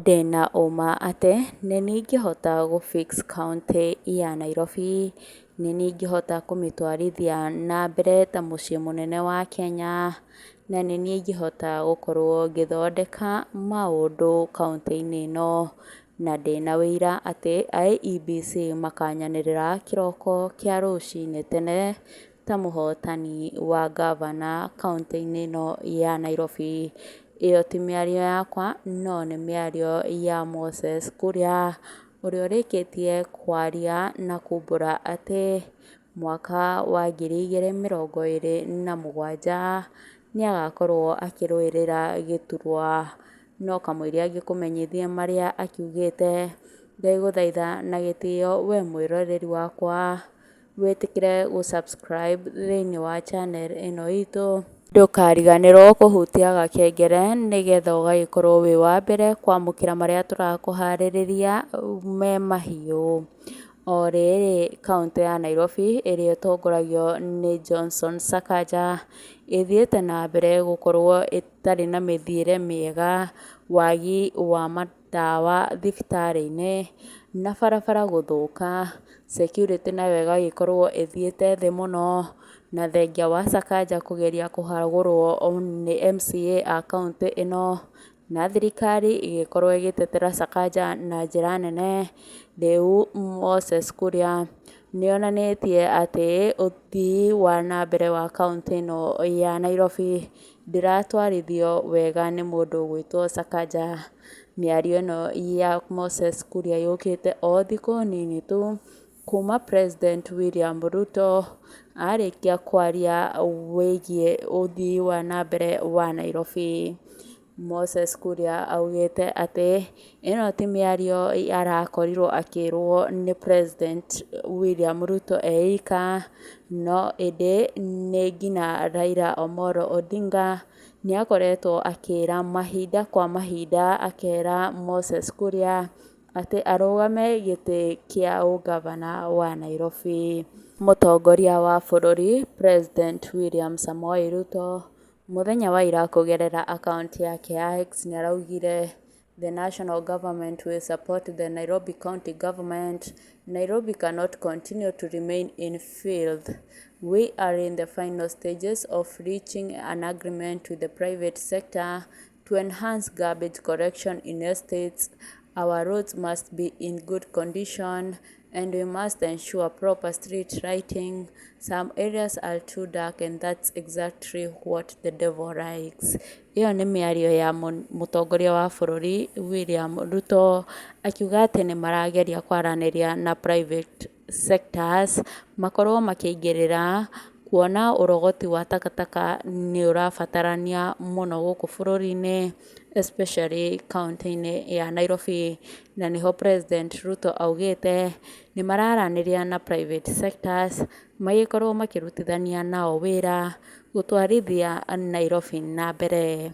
ndĩna ũma atĩ nĩ niĩ ingĩhota gũ-fix kaũntĩ ya Nairobi, nĩ niĩ ingĩhota kũmĩtwarithia na mbere ta mũciĩ mũnene wa Kenya, na nĩ niĩ ingĩhota gũkorwo ngĩthondeka maũndũ kaũntĩ-inĩ ĩno, na ndĩna wĩira atĩ IEBC makanyanĩrĩra kĩroko kĩa rũcinĩ tene ta mũhotani wa ngavana kaũntĩ-inĩ ĩno ya Nairobi. Ĩyo ti mĩario yakwa, no nĩ mĩario ya Moses Kuria, ũrĩa ũrĩkĩtie kwaria na kumbũra atĩ mwaka wa 2027 nĩ agakorwo akĩrũĩrĩra Giturwa. No kamũira angĩkũmenyithie marĩa akiugĩte, ndagũthaitha na gĩtĩo we mwĩroreri wakwa wĩtĩkĩre gũ subscribe thĩinĩ wa channel ĩno itũ, ndũkariganĩrwo kũhutia gakengere nĩgetha ũgagĩkorwo wĩ wa mbere kwamũkĩra marĩa tũrakũharĩrĩria me mahiũ. O rĩrĩ, kaũntĩ ya Nairobi ĩrĩa ĩtongoragio nĩ Johnson Sakaja ĩthiĩte na mbere gũkorwo ĩtarĩ na mĩthiĩre mĩega, wagi wa madawa thibitarĩ-inĩ na barabara gũthũka, security nayo ĩgagĩkorwo ĩthiĩte thĩ mũno, na thengia wa Sakaja kũgeria kũhagũrwo nĩ MCA a kaũntĩ ĩno, na thirikari ĩgĩkorwo ĩgĩtetera Sakaja na njĩra nene. Rĩu Moses Kuria nĩonanĩtie atĩ ũthii wa na mbere wa kaũntĩ ĩno ya Nairobi ndĩratwarithio wega nĩ mũndũ ũgwĩtwo Sakaja. Mĩario ĩno ya Moses Kuria yũkĩte o thikũ nini tu kuma President William Ruto arĩkia kwaria wĩgiĩ ũthii wa na mbere wa Nairobi. Moses Kuria augĩte atĩ ĩno ti mĩario arakorirwo akĩrwo nĩ President William Ruto eika, no ĩndĩ nĩ nginya Raila Omolo Odinga nĩakoretwo akĩra mahinda kwa mahinda, akera Moses Kuria atĩ arũgame gĩtĩ kĩa ũgavana wa Nairobi. Mũtongoria wa bũrũri President William Samoei Ruto mũthenya wa ira kũgerera akaunti yake ya X nĩaraugire the national government will support the Nairobi county government. Nairobi cannot continue to remain in filth. We are in the final stages of reaching an agreement with the private sector to enhance garbage collection in estates. Our roads must be in good condition and we must ensure proper street lighting. Some areas are too dark and that's exactly what the devil likes. Ĩyo nĩ mĩario ya mũtongoria wa bũrũri William Ruto akiuga atĩ nĩ marageria kwaranĩria na private sectors makorwo makĩingĩrĩra, kuona ũrogoti wa takataka nĩ ũrabatarania mũno gũkũ bũrũri-inĩ, especially kaũntĩ-inĩ ya Nairobi. Na nĩho President Ruto augĩte nĩ mararanĩria na private sectors magĩkorwo makĩrutithania nao wĩra gũtwarithia Nairobi na mbere.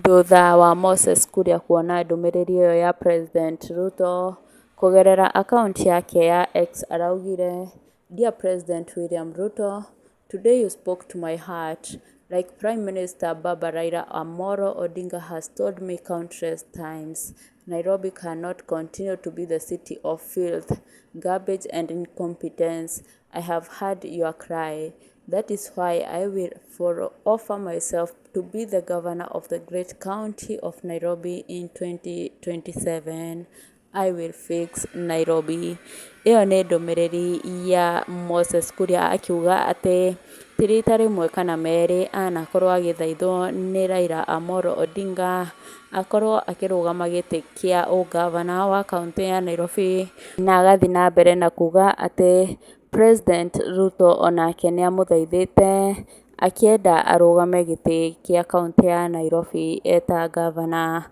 Thutha wa Moses Kuria kuona ndũmĩrĩri ĩyo ya President Ruto kũgerera akaunti yake ya X araugire, Dear President William Ruto, today you spoke to my heart. Like Prime Minister Baba Raila Amolo Odinga has told me countless times, Nairobi cannot continue to be the city of filth, garbage and incompetence. I have heard your cry. That is why I will offer myself to be the governor of the great county of Nairobi in 2027. I will fix Nairobi. Ĩyo nĩ ndũmĩrĩri ya Moses Kuria akiuga atĩ ti rita rĩmwe kana merĩ anakorwo agĩthaithwo nĩ Raila Amolo Odinga akorwo akĩrũgama gĩtĩ kĩa ũgavana wa kaũntĩ ya Nairobi, na agathiĩ na mbere na kuga atĩ President Ruto onake nĩamũthaithĩte akĩenda arũgame gĩtĩ kĩa kaũntĩ ya Nairobi eta gavana.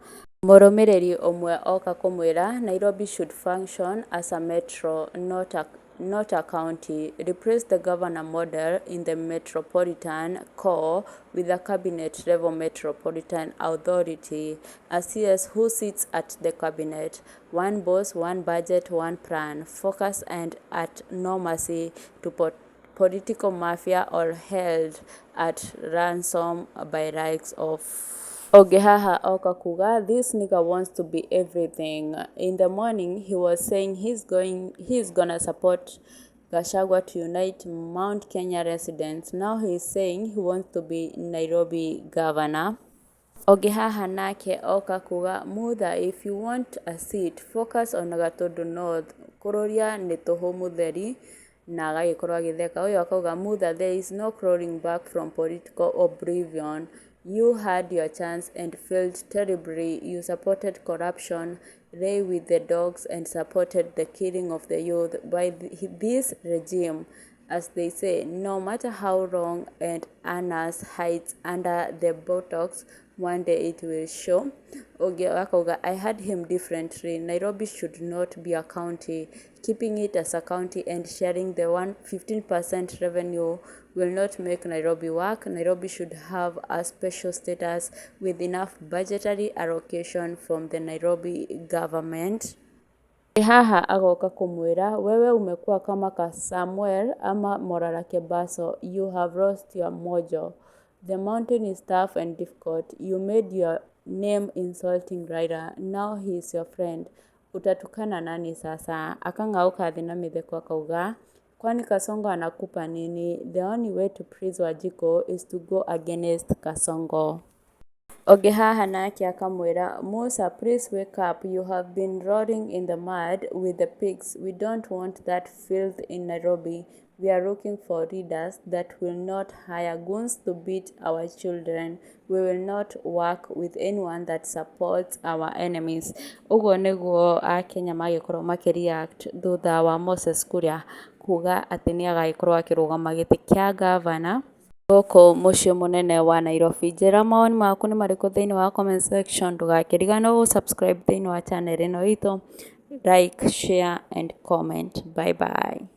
Mũrũmĩrĩri ũmwe oka kũmwĩra Nairobi should function as a metro, not a county. Replace the governor model in the metropolitan core with a cabinet-level metropolitan authority. A CS who sits at the cabinet. One boss, one budget, one plan. Focus and at no mercy to political mafia or held at ransom by likes of Oge haha oka kuga, this nigga wants to be everything. In the morning, he was saying he's gonna support Gachagua to unite Mount Kenya residents. Now he's saying he wants to be Nairobi governor. Oge haha nake oka kuga, mutha, if you want a seat, focus on Gatondo North. Kururia nĩ tũhũ mũtheri, na agagĩkorwo agĩtheka. Ũyũ akauga, mutha, there is no crawling back from political oblivion. You had your chance and failed terribly. You supported corruption, lay with the dogs, and supported the killing of the youth by this regime. As they say, no matter how wrong and anus hides under the buttocks, one day it will show. I had him differently. Nairobi should not be a county. Keeping it as a county and sharing the 15% revenue will not make Nairobi work. Nairobi should have a special status with enough budgetary allocation from the Nairobi government. Haha agoka kumwira, wewe umekuwa kama ka Samuel ama Morara Kebaso. You have lost your mojo. The mountain is tough and difficult. You made your name insulting Raila. Now he is your friend. Utatukana nani sasa? Akang'auka thĩ na mĩtheko akauga, kwani Kasongo anakupa nini? The only way to praise Wajiko is to go against Kasongo. Oge haha nake akamwĩra, Musa, please wake up. You have been rolling in the mud with the pigs. We don't want that filth in Nairobi. We are looking for leaders that will not hire goons to beat our children. We will not work with anyone that supports our enemies. Ũguo nĩguo Akenya magĩkorwo makĩreact thutha wa Moses Kuria kuga atĩ nĩ agagĩkorwo akĩrũgama gĩtĩ kĩa gavana gũkũ mũciĩ mũnene wa Nairobi. Njĩra mawoni maku nĩ marĩkũ thĩinĩ wa comment section. Ndũgakĩrigane gũsubscribe thĩinĩ wa channel ĩno itũ. Like, share and comment. Bye bye.